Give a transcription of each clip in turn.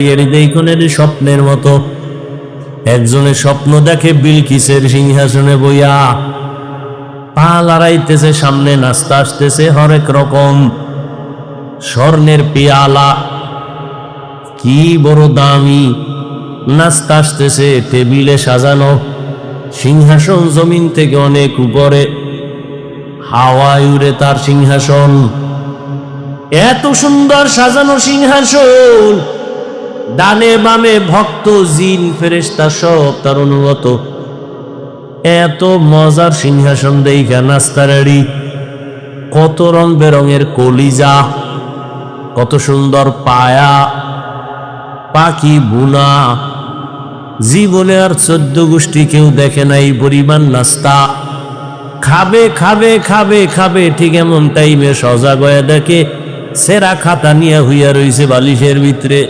দেখনের স্বপ্নের মতো একজনের স্বপ্ন দেখে বিলকিসের সিংহাসনে বইয়া, পা লড়াইতেছে, সামনে নাস্তা আসতেছে হরেক রকম, স্বর্ণের পেয়ালা, কি বড় দামি নাস্তা আসতেছে, টেবিলে সাজানো, সিংহাসন জমিন থেকে অনেক উপরে, হাওয়ায় উড়ে তার সিংহাসন, এত সুন্দর সাজানো সিংহাসন, ডানে বামে ভক্ত জিন ফেরেশতা সব তার অনুগত। এত মজার সিংহাসন দেখা নাস্তা রেডি, কত রং বেরঙের কলিজা, কত সুন্দর পায়া, পাখি বুনা, জীবনে আর 14 গোষ্ঠী কেউ দেখে নাই পরিমাণ নাস্তা। খাবে খাবে খাবে খাবে, ঠিক এমন টাইমে সজাগ হয়ে দেখে সেরা খাতা নিয়ে হইয়া রইছে বালিশের ভিতরে।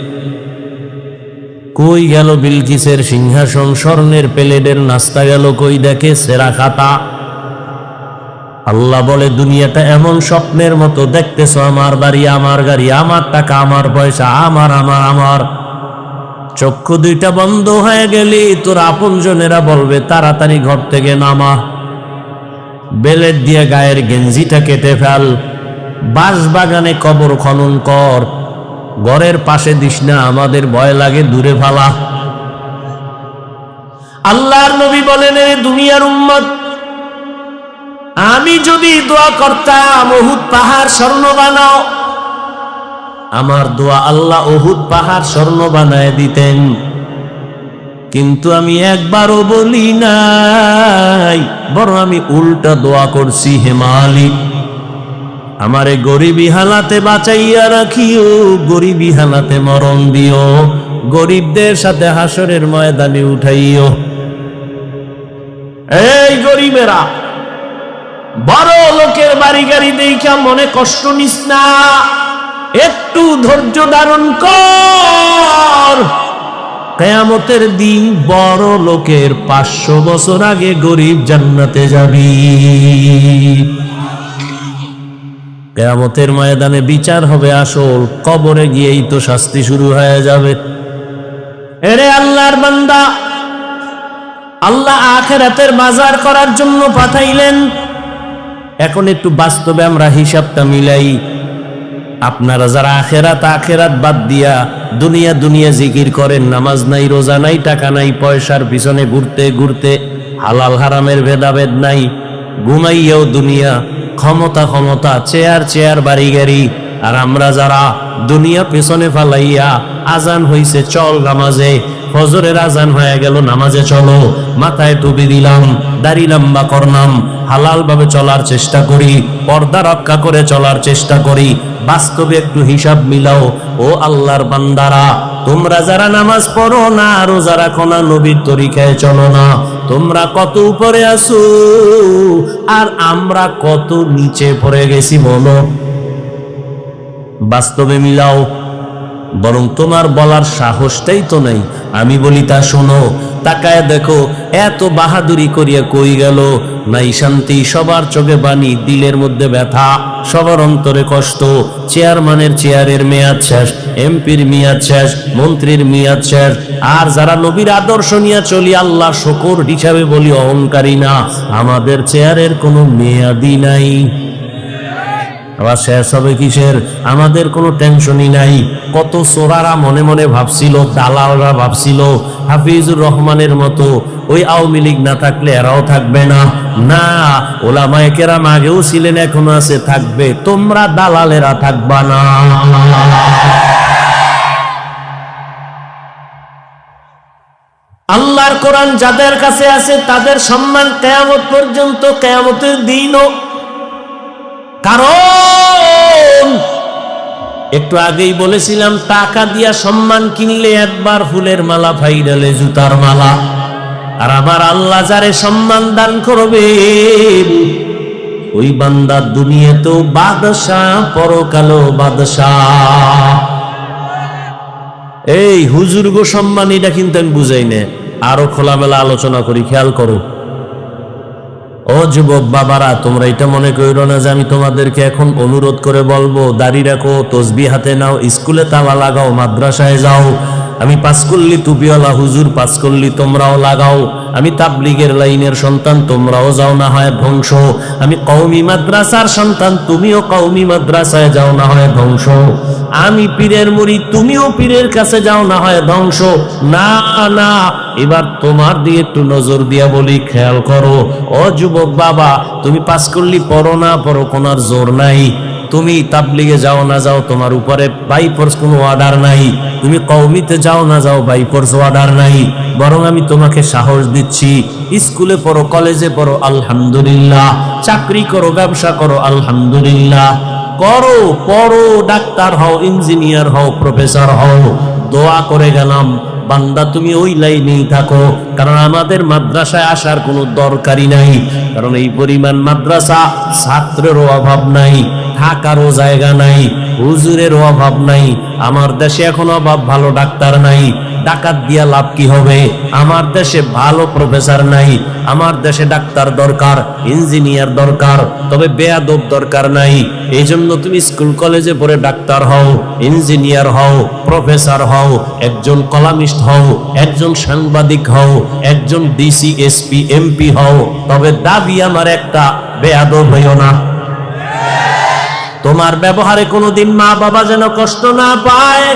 কই গেল বিলকিসের সিংহাসন, স্বর্ণের প্লেটের নাস্তা গেল কই, দেখে সেরা খাতা। আল্লাহ বলে, দুনিয়াটা এমন স্বপ্নের মতো দেখতেছ, আমার বাড়ি, আমার গাড়ি, আমার টাকা, আমার পয়সা, আমার আমার আমার। চক্ষু দুইটা বন্ধ হয়ে গেলি তোর আপনজনেরা বলবে তাড়াতাড়ি ঘর থেকে নামা, বেলেট দিয়ে গায়ের গেঞ্জিটা কেটে ফেল, বাঁশ বাগানে কবর খনন কর, ঘরের পাশে দিস না, আমাদের ভয় লাগে, দূরে ফালা। আল্লাহর নবী বলেন, দুনিয়ার উম্মত, আমি যদি দোয়া করতাম উহুদ পাহাড় স্বর্ণ বানাও, আমার দোয়া আল্লাহ উহুদ পাহাড় স্বর্ণ বানায় দিতেন, কিন্তু আমি একবারও বলি নাই, বরং আমি উল্টা দোয়া করছি, হে মালিক আমারে গরিবী হালাতে বাঁচাইয়া রাখিও, গরিবী হালাতে মরণ দিও, গরিবদের সাথে হাসরের ময়দানে উঠাইও। এই গরিবেরা, বড় লোকের বাড়ি গাড়ি দেখা মনে কষ্ট নিস না, একটু ধৈর্য ধারণ কর। কিয়ামতের দিন বড় লোকের 500 বছর আগে গরিব জান্নাতে যাবি। কিয়ামতের ময়দানে বিচার হবে আসল, কবরে গিয়েই তো শাস্তি শুরু হয়ে যাবে। এরে আল্লাহর বান্দা, আল্লাহ আখিরাতের বাজার করার জন্য পাঠাইলেন। এখন একটু বাস্তবে আমরা হিসাবটা মিলাই। আপনারা যারা আখেরাত বাদ দিয়া দুনিয়া দুনিয়া জিকির করেন, নামাজ নাই, রোজা নাই, টাকা নাই, পয়সার পিছনে ঘুরতে ঘুরতে, হালাল হারামের ভেদাভেদ নাই, ঘুমাইয়াও দুনিয়া, ক্ষমতা ক্ষমতা, চেয়ার চেয়ার, বাড়ি গাড়ি, আর আমরা যারা দুনিয়া পেছনে ফালাইয়া, আজান হইছে চল নামাজে, ফজরের আজান হয়ে গেল নামাজে চলো, মাথায় টুপি দিলাম, দাড়ি লম্বা করলাম, হালাল ভাবে চলার চেষ্টা করি, পর্দা রক্ষা করে চলার চেষ্টা করি। বাস্তবে একটু হিসাব মিলাও। ও আল্লাহর বান্দারা, তোমরা যারা নামাজ পড়ো না, রোজা রাখো না, নবীর তরিকায় চলো না, তোমরা কত উপরে আছো আর আমরা কত নিচে পড়ে গেছি বলো। বাস্তবে মিলাও। বরং তোমার বলার সাহসটাই তো নাই। আমি বলি তা শোনো, তাকায় দেখো, এত বাহাদুরি করিয়া কই গেল, নাই শান্তি, সবার চোখে বাণী, দিলের মধ্যে ব্যথা, সবার অন্তরে কষ্ট। চেয়ারম্যানের চেয়ারের মেয়াদ শেষ, এমপির মেয়াদ শেষ, মন্ত্রীর মেয়াদ শেষ, আর যারা নবীর আদর্শ নিয়ে চলি, আল্লাহ শুকর হিসাবে বলি অহংকারী না, আমাদের চেয়ারের কোনো মেয়াদই নাই। আবার শেষ হবে কিসের? আমাদের কোনো টেনশনই নাই। কত চোরারা মনে মনে ভাবছিল, দালালরা ভাবছিল হাফিজুর রহমানের মতো ওই আওয়ামী লীগ না থাকলে এরাও থাকবে না। না, ওলামায়ে কেরাম আগেও ছিলেন, এখনো আছে, থাকবে। তোমরা দালালেরা থাকবা না। আল্লাহর কোরআন যাদের কাছে আছে তাদের সম্মান কিয়ামত পর্যন্ত, কিয়ামতের দিনও। কারণ একটু আগেই বলেছিলাম, টাকা দিয়া সম্মান কিনলে একবার ফুলের মালা, ফাইনালে জুতার মালা। আর আমার আল্লাহ যারে সম্মান দান করবে, ওই বান্দা দুনিয়াতেও বাদশাহ, পরকালেও বাদশাহ। এই হুজুর গো সম্মান, এটা কিন্তু আমি বুঝাই না, আরো খোলামেলা আলোচনা করি, খেয়াল করো। ও যুবক বাবারা, তোমরা এটা মনে করো না যে আমি তোমাদেরকে এখন অনুরোধ করে বলবো দাড়ি রাখো, তসবিহ হাতে নাও, স্কুলে তালা লাগাও, মাদ্রাসায় যাও। আমি পাস করলি টুপিওয়ালা হুজুর, পাস করলি তোমরাও লাগাও। আমি তাবলীগের লাইনের সন্তান, তোমরাও যাও না হয় ধ্বংস। আমি কওমি মাদ্রাসার সন্তান, তুমিও কওমি মাদ্রাসায় যাও না হয় ধ্বংস। আমি পীরের মুরিদ, তুমিও পীরের কাছে যাও না হয় ধ্বংস। না না, এবার তোমার দিয়ে একটু নজর দিয়া বলি, খেয়াল করো ও যুবক বাবা, তুমি পাস করলি পড়ো না পড়ো কোনার জোর নাই। তুমি তাবলীগে যাও না যাও, তোমার উপরে বাই ফোর্স কোনো অর্ডার নাই। তুমি কওমিতে যাও না যাও, বাই ফোর্স অর্ডার নাই। বরং আমি তোমাকে সাহস দিচ্ছি, স্কুলে পড়ো, কলেজে পড়ো, আলহামদুলিল্লাহ। চাকরি করো, ব্যবসা করো, আলহামদুলিল্লাহ। করো, পড়ো, ডাক্তার হও, ইঞ্জিনিয়ার হও, প্রফেসর হও। দোয়া করে গেলাম বান্দা, তুমি ওই লাইনেই থাকো। কারণ আমাদের মাদ্রাসায় আসার কোনো দরকারই নাই। কারণ এই পরিমাণ মাদ্রাসা, ছাত্রেরও অভাব নাই, থাকারও জায়গা নাই, হুজুরেরও অভাব নাই। আমার দেশে এখন অভাব, ভালো ডাক্তার নাই। ডাকাত দিয়া লাভ কি হবে? আমার দেশে ভালো প্রফেসর নাই। আমার দেশে ডাক্তার দরকার, ইঞ্জিনিয়ার দরকার, তবে বেয়াদব দরকার নাই। এই জন্য তুমি স্কুল কলেজে পড়ে ডাক্তার হও, ইঞ্জিনিয়ার হও, প্রফেসর হও, একজন কলামিস্ট হও, একজন সাংবাদিক হও, একজন ডিসি, এসপি, এমপি হও। তবে দাবি আমার একটা, বেয়াদব হইও না। তোমার ব্যবহারে কোনোদিন মা বাবা যেন কষ্ট না পায়।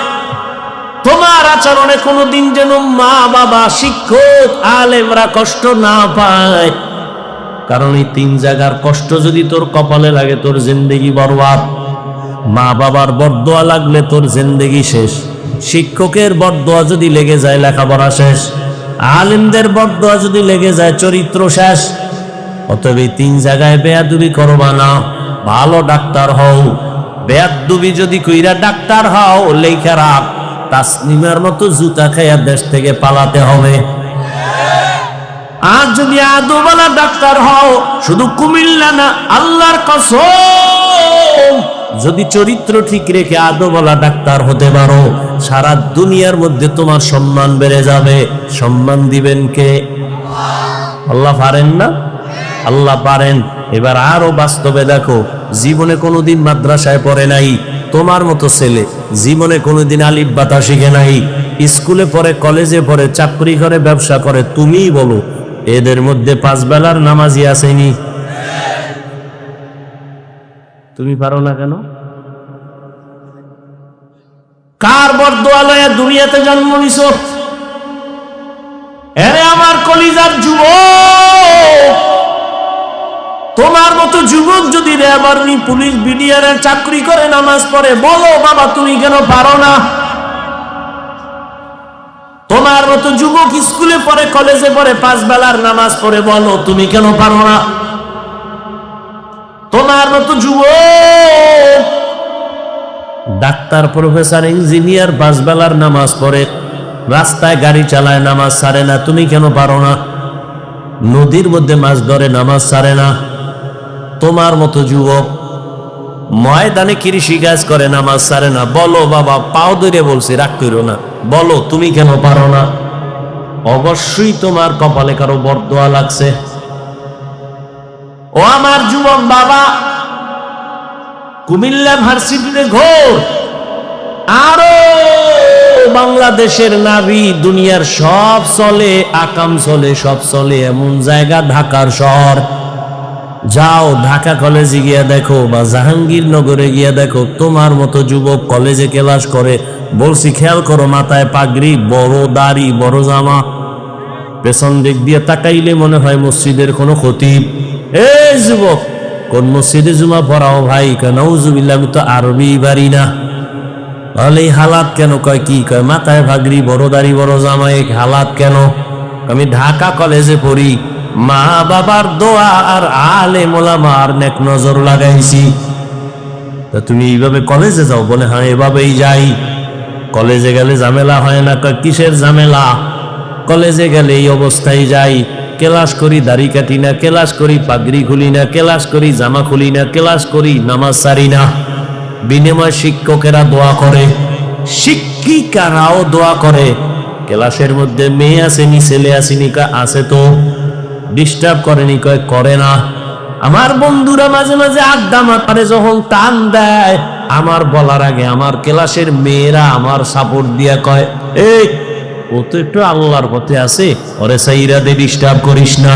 তোমার আচরণে কোনোদিন যেন মা বাবা, শিক্ষক, আলেমরা কষ্ট না পায়। কারণ এই তিন জায়গার কষ্ট যদি তোর কপালে লাগে, তোর জিন্দেগি বরবাদ। মা বাবার বরদোয়া লাগলে তোর জিন্দেগি শেষ। শিক্ষকের বরদোয়া যদি লেগে যায়, লেখাপড়া শেষ। আলেমদের বরদোয়া যদি লেগে যায়, চরিত্র শেষ। অতএব এই তিন জায়গায় বেয়াদবি করবা না। ভালো ডাক্তার হও। বেয়াদবি যদি কইরা ডাক্তার হও, লেখা রাখ, তাসনিমার মতো জুতা খাইয়া দেশ থেকে পালাতে হবে। আর যদি আদোওয়ালা ডাক্তার হও, শুধু কুমিল্লা না, আল্লাহর কসম, যদি চরিত্র ঠিক রেখে আদোওয়ালা ডাক্তার হতে পারো, সারা দুনিয়ার মধ্যে তোমার সম্মান বেড়ে যাবে। সম্মান দিবেন কে? আল্লাহ পারেন না? আল্লাহ পারেন। এবার আরো বাস্তবে দেখো, জীবনে কোনোদিন মাদ্রাসায় পড়ে নাই তোমার মতো ছেলে, জীবনে কোনোদিন আলিফ বাতা শিখে নাই, স্কুলে পড়ে, কলেজে পড়ে, চাকরি করে, ব্যবসা করে। তুমিই বলো, এদের মধ্যে 5 বেলার নামাজি আসেনি? তুমি পারো না কেন? কার বরদোয়ালয়ে দুনিয়াতে জন্ম নিছো? এরে আমার কলিজার যুবক, তোমার মতো যুবক যদি র্যাব, আর্মি, পুলিশ, বিডিআর চাকরি করে, নামাজ পড়ে, বলো বাবা তুমি কেন পারো না? তোমার মতো যুবক স্কুলে পড়ে, কলেজে পড়ে, 5 বেলার নামাজ পড়ে, বলো তুমি কেন পারো না? তোমার মতো যুবক ডাক্তার, প্রফেসর, ইঞ্জিনিয়ার, 5 বেলার নামাজ পড়ে, রাস্তায় গাড়ি চালায়, নামাজ ছাড়ে না, তুমি কেন পারো না? নদীর মধ্যে মাছ ধরে, নামাজ ছাড়ে না। তোমার মতো যুবক ময়দানে কৃষি কাজ করে, নামাজ ছাড়ে না, বলো বাবা, পাও ধরে বলছি, রাগ করো না, বলো তুমি কেন পারো না? অবশ্যই তোমার কপালে কারো বরদোয়া লাগছে। ও আমার যুবক বাবা, কুমিল্লা ভার্সিটিতে ঘোর, আরো বাংলাদেশের নাবি, দুনিয়ার সব চলে, আকাম চলে, সব চলে এমন জায়গা ঢাকার শহর। যাও ঢাকা কলেজে গিয়া দেখো, বা জাহাঙ্গীরনগরে গিয়া দেখো, তোমার মতো যুবক কলেজে ক্লাস করে। বলছি খেয়াল করো, মাথায় পাগড়ি, বড় দাড়ি, বড় জামা, পেছন দিক দিয়ে তাকাইলে মনে হয় মসজিদের কোনো খতিব। এই যুবক, কোন মসজিদে জুমা পড়াও ভাই? নাউজুবিল্লাহ, আমি তো আরবি পারি না। তাহলে এই হালাত কেন? কয় কি? কয় মাথায় পাগড়ি, বড় দাড়ি, বড় জামা, এই হালাত কেন? আমি ঢাকা কলেজে পড়ি, মা বাবার দোয়া আর আলেম ওলামার নেক নজর লাগাইছি। তা তুমি এইভাবে কলেজে যাও? বলে হ্যাঁ এভাবেই যাই। কলেজে গেলে ঝামেলা হয় না? কয় কিসের ঝামেলা? কলেজে গেলে এই অবস্থায় যাই, ক্লাস করি, দাড়ি কাটি না, ক্লাস করি, পাগড়ি খুলি না, ক্লাস করি, জামা খুলি না, ক্লাস করি, নামাজ সারি না। বিনিময় শিক্ষকেরা দোয়া করে, শিক্ষিকারাও দোয়া করে। ক্লাসের মধ্যে মেয়ে আসেনি, ছেলে আসেনি? কয় আছে তো। ডিস্টার্ব করেনি? কয় করে না। আমার বন্ধুরা মাঝে মাঝে আড্ডা মারে, যখন টান দেয় আমার বলার আগে আমার ক্লাসের মেয়েরা আমার সাপোর্ট দিয়া কয়, এই ও তো একটু আল্লাহর পথে আছে, ওরে সাইরা দে, ডিস্টার্ব করিস না।